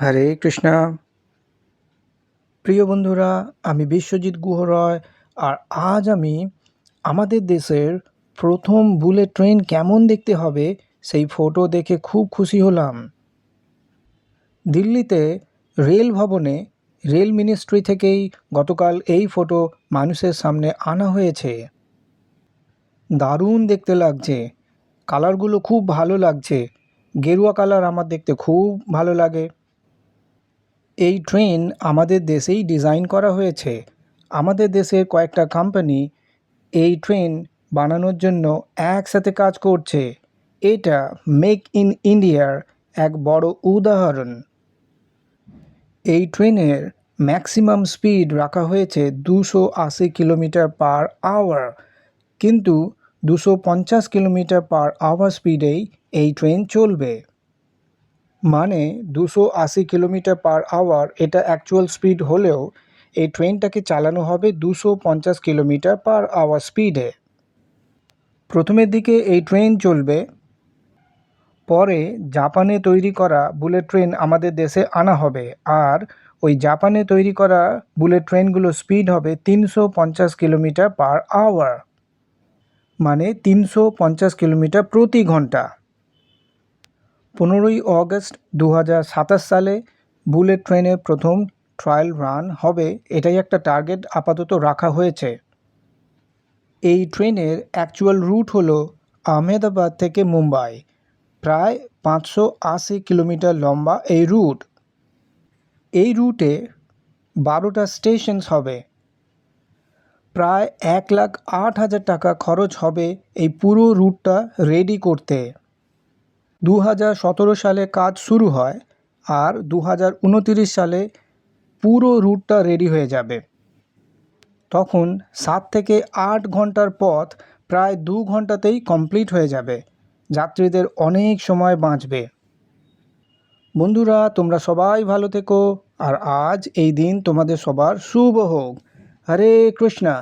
হরে কৃষ্ণা। প্রিয় বন্ধুরা, আমি বিশ্বজিৎ গুহ রয়। আর আজ আমি আমাদের দেশের প্রথম বুলেট ট্রেন কেমন দেখতে হবে সেই ফটো দেখে খুব খুশি হলাম। দিল্লিতে রেল ভবনে রেল মিনিস্ট্রি থেকেই গতকাল এই ফটো মানুষের সামনে আনা হয়েছে। দারুণ দেখতে লাগছে, কালারগুলো খুব ভালো লাগছে। গেরুয়া কালার আমার দেখতে খুব ভালো লাগে। এই ট্রেন আমাদের দেশেই ডিজাইন করা হয়েছে। আমাদের দেশের কয়েকটা কোম্পানি এই ট্রেন বানানোর জন্য একসাথে কাজ করছে। এটা মেক ইন ইন্ডিয়ার এক বড় উদাহরণ। এই ট্রেনের ম্যাক্সিমাম স্পিড রাখা হয়েছে 280 কিলোমিটার পার আওয়ার, কিন্তু 250 কিলোমিটার পার আওয়ার স্পিডেই এই ট্রেন চলবে। মানে 280 কিলোমিটার পার আওয়ার এটা অ্যাকচুয়াল স্পিড হলেও এই ট্রেনটাকে চালানো হবে 250 কিলোমিটার পার আওয়ার স্পিডে। প্রথমের দিকে এই ট্রেন চলবে, পরে জাপানে তৈরি করা বুলেট ট্রেন আমাদের দেশে আনা হবে। আর ওই জাপানে তৈরি করা বুলেট ট্রেনগুলোর স্পিড হবে 350 কিলোমিটার পার আওয়ার, মানে 350 কিলোমিটার প্রতি ঘন্টা। 15ই অগস্ট 2027 সালে বুলেট ট্রেনের প্রথম ট্রায়াল রান হবে, এটাই একটা টার্গেট আপাতত রাখা হয়েছে। এই ট্রেনের অ্যাকচুয়াল রুট হলো আহমেদাবাদ থেকে মুম্বাই। প্রায় 580 কিলোমিটার লম্বা এই রুট। এই রুটে 12টা স্টেশনস হবে। প্রায় 1,08,000 টাকা খরচ হবে এই পুরো রুটটা রেডি করতে। 2017 সালে কাজ শুরু হয় আর 2029 সালে পুরো রুটটা রেডি হয়ে যাবে। তখন 7 থেকে 8 ঘন্টার পথ প্রায় 2 ঘন্টাতেই কমপ্লিট হয়ে যাবে। যাত্রীদের অনেক সময় বাঁচবে। বন্ধুরা, তোমরা সবাই ভালো থেকো আর আজ এই দিন তোমাদের সবার শুভ হোক। হরে কৃষ্ণা।